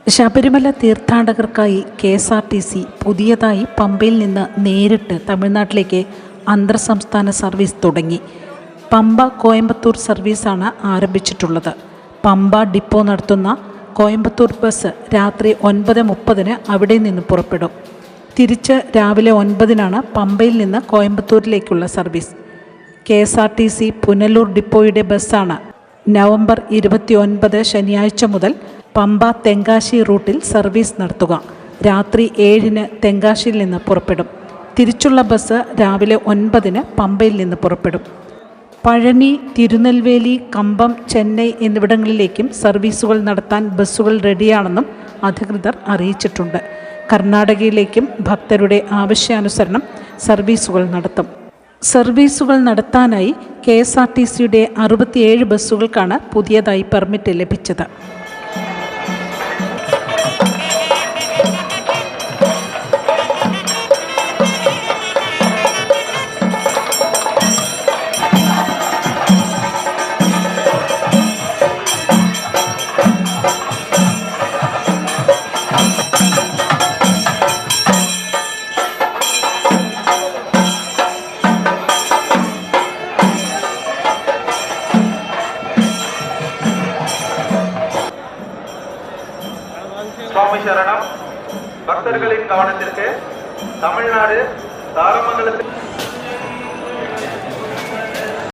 Sabarimala തീർത്ഥാടകർക്കായി KSRTC പുതിയതായി പമ്പയിൽ നിന്ന് നേരിട്ട് തമിഴ്നാട്ടിലേക്ക് അന്തർ സംസ്ഥാന സർവീസ് തുടങ്ങി. പമ്പ കോയമ്പത്തൂർ സർവീസാണ് ആരംഭിച്ചിട്ടുള്ളത്. പമ്പ ഡിപ്പോ നടത്തുന്ന കോയമ്പത്തൂർ ബസ് രാത്രി 9:30 അവിടെ നിന്ന് പുറപ്പെടും. തിരിച്ച് രാവിലെ 9 പമ്പയിൽ നിന്ന് കോയമ്പത്തൂരിലേക്കുള്ള സർവീസ്. KSRTC പുനലൂർ ഡിപ്പോയുടെ ബസ്സാണ് നവംബർ 29 ശനിയാഴ്ച മുതൽ പമ്പ തെങ്കാശി റൂട്ടിൽ സർവീസ് നടത്തുക. രാത്രി 7 തെങ്കാശിയിൽ നിന്ന് പുറപ്പെടും. തിരിച്ചുള്ള ബസ് രാവിലെ 9 പമ്പയിൽ നിന്ന് പുറപ്പെടും. പഴനി, തിരുനെൽവേലി, കമ്പം, ചെന്നൈ എന്നിവിടങ്ങളിലേക്കും സർവീസുകൾ നടത്താൻ ബസ്സുകൾ റെഡിയാണെന്നും അധികൃതർ അറിയിച്ചിട്ടുണ്ട്. കർണാടകയിലേക്കും ഭക്തരുടെ ആവശ്യാനുസരണം സർവീസുകൾ നടത്തും. സർവീസുകൾ നടത്താനായി KSRTCയുടെ 67 ബസ്സുകൾക്കാണ് പുതിയതായി പെർമിറ്റ് ലഭിച്ചത്. சுவாமி சரணம். பக்தர்களின் கவனத்திற்கு தமிழ்நாடு தாரமங்கலத்தில்